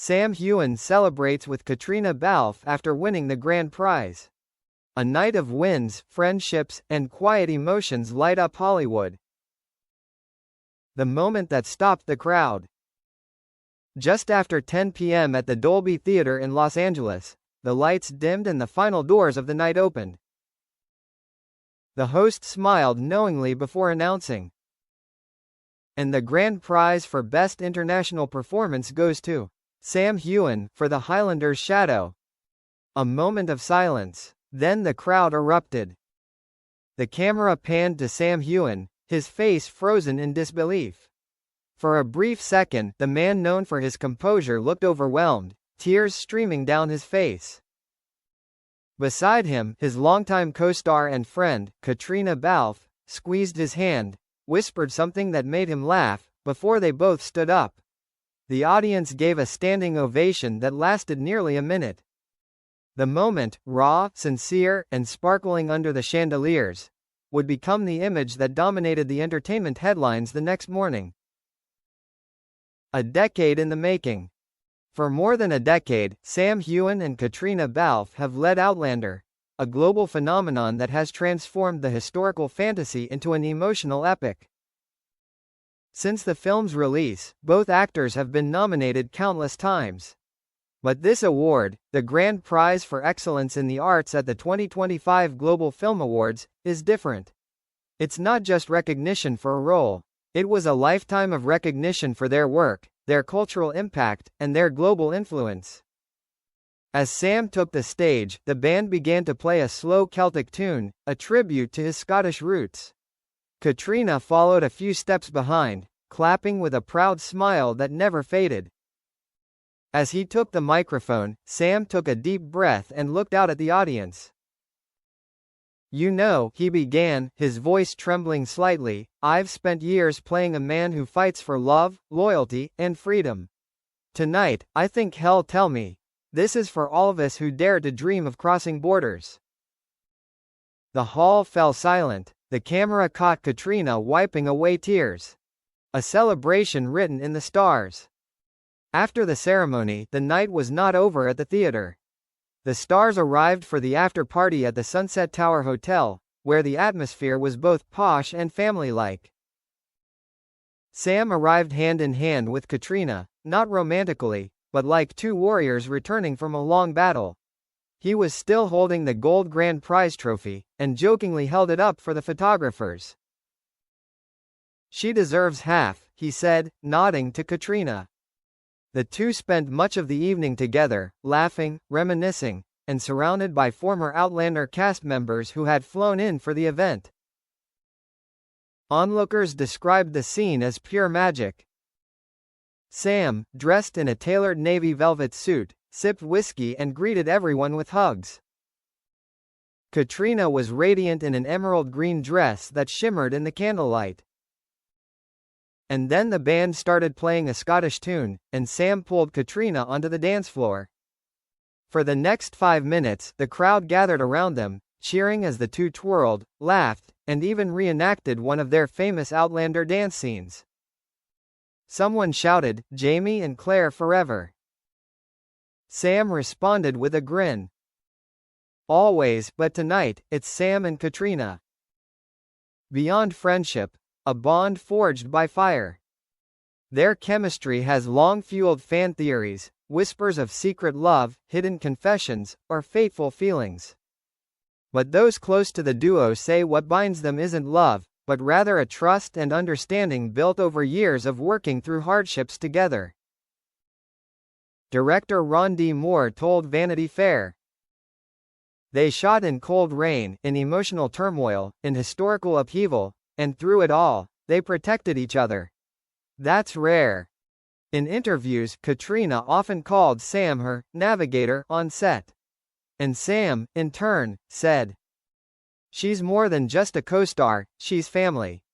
Sam Heughan celebrates with Caitríona Balfe after winning the grand prize. A night of wins, friendships, and quiet emotions light up Hollywood. The moment that stopped the crowd. Just after 10 p.m. at the Dolby Theatre in Los Angeles, the lights dimmed and the final doors of the night opened. The host smiled knowingly before announcing, "And the grand prize for Best International Performance goes to Sam Heughan for the Highlander's Shadow." A moment of silence. Then the crowd erupted. The camera panned to Sam Heughan, his face frozen in disbelief. For a brief second, the man known for his composure looked overwhelmed, tears streaming down his face. Beside him, his longtime co-star and friend, Caitríona Balfe, squeezed his hand, whispered something that made him laugh, before they both stood up. The audience gave a standing ovation that lasted nearly a minute. The moment, raw, sincere, and sparkling under the chandeliers, would become the image that dominated the entertainment headlines the next morning. A decade in the making. For more than a decade, Sam Heughan and Caitríona Balfe have led Outlander, a global phenomenon that has transformed the historical fantasy into an emotional epic. Since the film's release, both actors have been nominated countless times. But this award, the grand prize for excellence in the arts at the 2025 Global Film Awards, is different. It's not just recognition for a role. It was a lifetime of recognition for their work, their cultural impact, and their global influence. As Sam took the stage, the band began to play a slow Celtic tune, a tribute to his Scottish roots. Caitríona followed a few steps behind, clapping with a proud smile that never faded. As he took the microphone, Sam took a deep breath and looked out at the audience. "You know," he began, his voice trembling slightly, "I've spent years playing a man who fights for love, loyalty, and freedom. Tonight, I think hell tell me, this is for all of us who dare to dream of crossing borders." The hall fell silent. The camera caught Caitríona wiping away tears. A celebration written in the stars. After the ceremony, the night was not over at the theater. The stars arrived for the after-party at the Sunset Tower Hotel, where the atmosphere was both posh and family-like. Sam arrived hand in hand with Caitríona, not romantically, but like two warriors returning from a long battle. He was still holding the gold grand prize trophy, and jokingly held it up for the photographers. "She deserves half," he said, nodding to Caitríona. The two spent much of the evening together, laughing, reminiscing, and surrounded by former Outlander cast members who had flown in for the event. Onlookers described the scene as pure magic. Sam, dressed in a tailored navy velvet suit, sipped whiskey and greeted everyone with hugs. Caitríona was radiant in an emerald green dress that shimmered in the candlelight. And then the band started playing a Scottish tune, and Sam pulled Caitríona onto the dance floor. For the next 5 minutes, the crowd gathered around them, cheering as the two twirled, laughed, and even reenacted one of their famous Outlander dance scenes. Someone shouted, "Jamie and Claire forever." Sam responded with a grin. "Always, but tonight, it's Sam and Caitríona. Beyond friendship, a bond forged by fire." Their chemistry has long fueled fan theories, whispers of secret love, hidden confessions, or fateful feelings. But those close to the duo say what binds them isn't love, but rather a trust and understanding built over years of working through hardships together. Director Ron D. Moore told Vanity Fair, "They shot in cold rain, in emotional turmoil, in historical upheaval, and through it all, they protected each other. That's rare." In interviews, Caitríona often called Sam her navigator on set. And Sam, in turn, said, "She's more than just a co-star, she's family."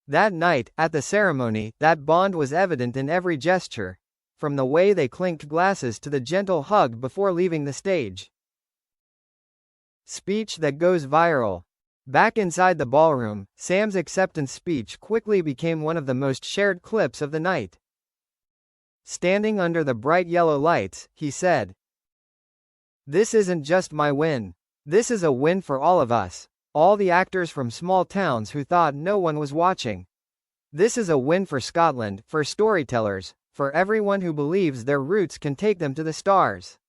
That night, at the ceremony, that bond was evident in every gesture, from the way they clinked glasses to the gentle hug before leaving the stage. Speech that goes viral. Back inside the ballroom, Sam's acceptance speech quickly became one of the most shared clips of the night. Standing under the bright yellow lights, he said, "This isn't just my win. This is a win for all of us. All the actors from small towns who thought no one was watching. This is a win for Scotland, for storytellers, for everyone who believes their roots can take them to the stars."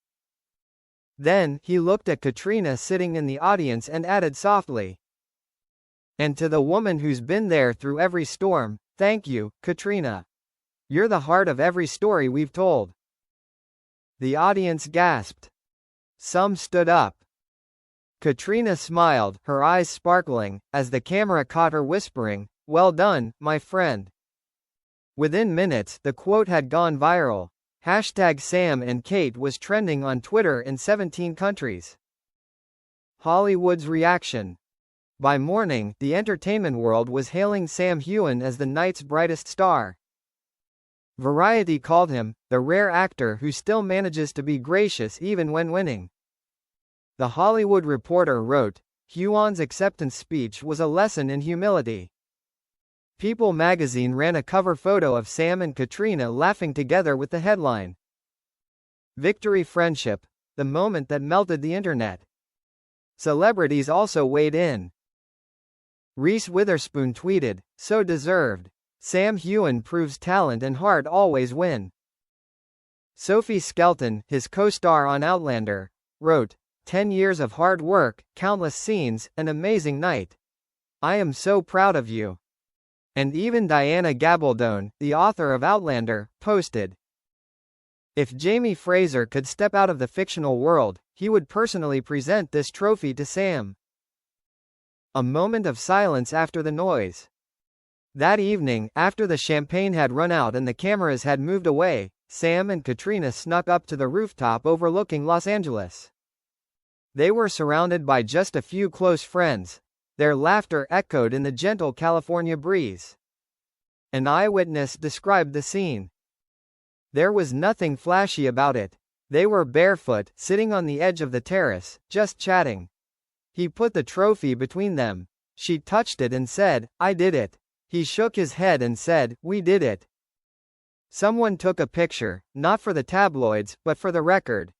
Then, he looked at Caitríona sitting in the audience and added softly, "And to the woman who's been there through every storm, thank you, Caitríona. You're the heart of every story we've told." The audience gasped. Some stood up. Caitríona smiled, her eyes sparkling, as the camera caught her whispering, "Well done, my friend." Within minutes, the quote had gone viral. #Sam and Kate was trending on Twitter in 17 countries. Hollywood's reaction. By morning, the entertainment world was hailing Sam Heughan as the night's brightest star. Variety called him the rare actor who still manages to be gracious even when winning. The Hollywood Reporter wrote, "Heughan's acceptance speech was a lesson in humility." People magazine ran a cover photo of Sam and Caitríona laughing together with the headline, "Victory Friendship, the moment that melted the internet." Celebrities also weighed in. Reese Witherspoon tweeted, "So deserved. Sam Heughan proves talent and heart always win." Sophie Skelton, his co-star on Outlander, wrote, 10 years of hard work, countless scenes, an amazing night. I am so proud of you." And even Diana Gabaldon, the author of Outlander, posted, "If Jamie Fraser could step out of the fictional world, he would personally present this trophy to Sam." A moment of silence after the noise. That evening, after the champagne had run out and the cameras had moved away, Sam and Caitríona snuck up to the rooftop overlooking Los Angeles. They were surrounded by just a few close friends. Their laughter echoed in the gentle California breeze. An eyewitness described the scene. "There was nothing flashy about it. They were barefoot, sitting on the edge of the terrace, just chatting. He put the trophy between them. She touched it and said, 'I did it.' He shook his head and said, 'We did it.' Someone took a picture, not for the tabloids, but for the record.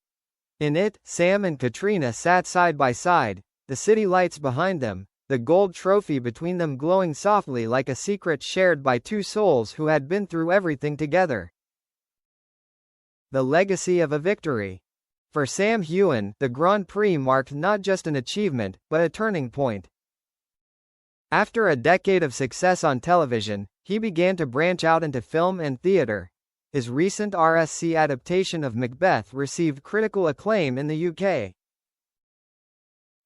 In it, Sam and Caitríona sat side by side, the city lights behind them, the gold trophy between them glowing softly like a secret shared by two souls who had been through everything together." The legacy of a victory. For Sam Heughan, the Grand Prix marked not just an achievement, but a turning point. After a decade of success on television, he began to branch out into film and theatre. His recent RSC adaptation of Macbeth received critical acclaim in the UK.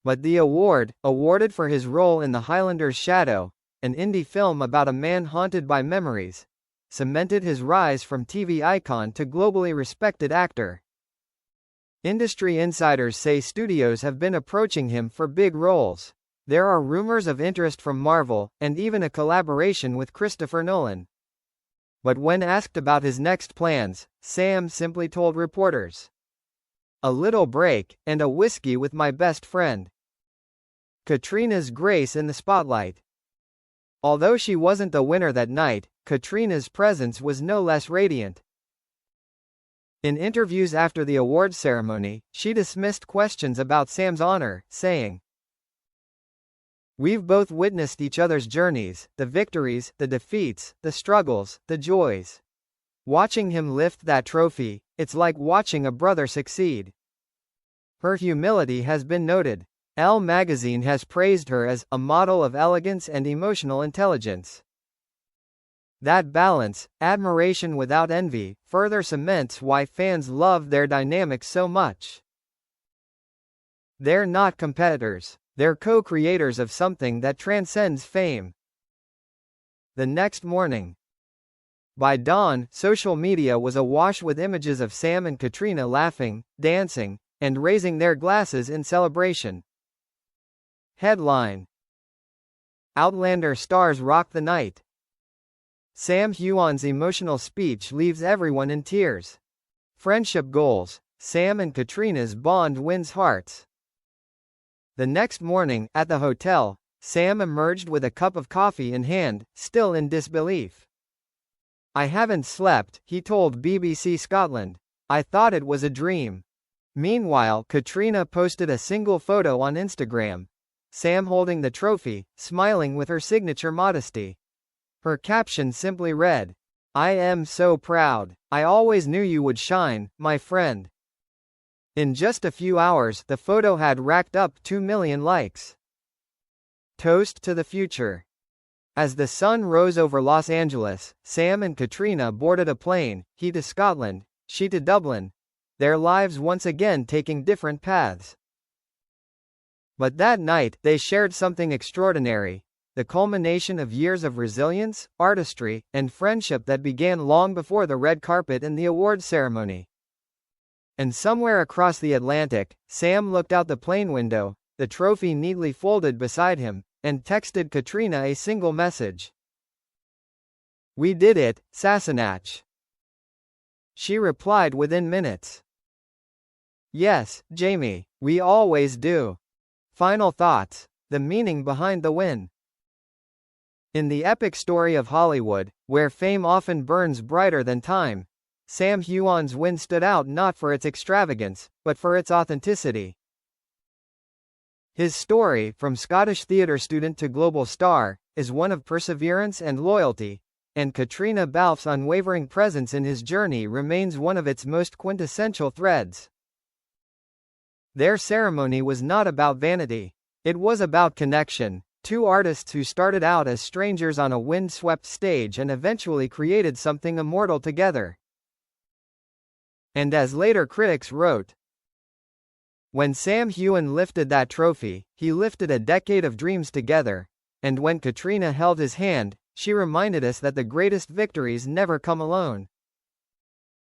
But the award, awarded for his role in The Highlander's Shadow, an indie film about a man haunted by memories, cemented his rise from TV icon to globally respected actor. Industry insiders say studios have been approaching him for big roles. There are rumors of interest from Marvel, and even a collaboration with Christopher Nolan. But when asked about his next plans, Sam simply told reporters, "A little break, and a whiskey with my best friend." Caitríona's grace in the spotlight. Although she wasn't the winner that night, Caitríona's presence was no less radiant. In interviews after the awards ceremony, she dismissed questions about Sam's honor, saying, "We've both witnessed each other's journeys, the victories, the defeats, the struggles, the joys. Watching him lift that trophy, it's like watching a brother succeed." Her humility has been noted. Elle magazine has praised her as a model of elegance and emotional intelligence. That balance, admiration without envy, further cements why fans love their dynamic so much. They're not competitors. They're co-creators of something that transcends fame. The next morning. By dawn, social media was awash with images of Sam and Caitríona laughing, dancing, and raising their glasses in celebration. Headline: Outlander stars rock the night. Sam Heughan's emotional speech leaves everyone in tears. Friendship goals: Sam and Caitríona's bond wins hearts. The next morning, at the hotel, Sam emerged with a cup of coffee in hand, still in disbelief. "I haven't slept," he told BBC Scotland. "I thought it was a dream." Meanwhile, Caitríona posted a single photo on Instagram. Sam holding the trophy, smiling with her signature modesty. Her caption simply read, "I am so proud. I always knew you would shine, my friend." In just a few hours, the photo had racked up 2 million likes. Toast to the future. As the sun rose over Los Angeles, Sam and Caitríona boarded a plane, he to Scotland, she to Dublin, their lives once again taking different paths. But that night, they shared something extraordinary, the culmination of years of resilience, artistry, and friendship that began long before the red carpet and the awards ceremony. And somewhere across the Atlantic, Sam looked out the plane window, the trophy neatly folded beside him, and texted Caitríona a single message. "We did it, Sassenach." She replied within minutes. "Yes, Jamie, we always do." Final thoughts. The meaning behind the win. In the epic story of Hollywood, where fame often burns brighter than time, Sam Heughan's win stood out not for its extravagance, but for its authenticity. His story, from Scottish theatre student to global star, is one of perseverance and loyalty, and Caitríona Balfe's unwavering presence in his journey remains one of its most quintessential threads. Their ceremony was not about vanity. It was about connection. Two artists who started out as strangers on a wind-swept stage and eventually created something immortal together. And as later critics wrote, "When Sam Heughan lifted that trophy, he lifted a decade of dreams together, and when Caitríona held his hand, she reminded us that the greatest victories never come alone."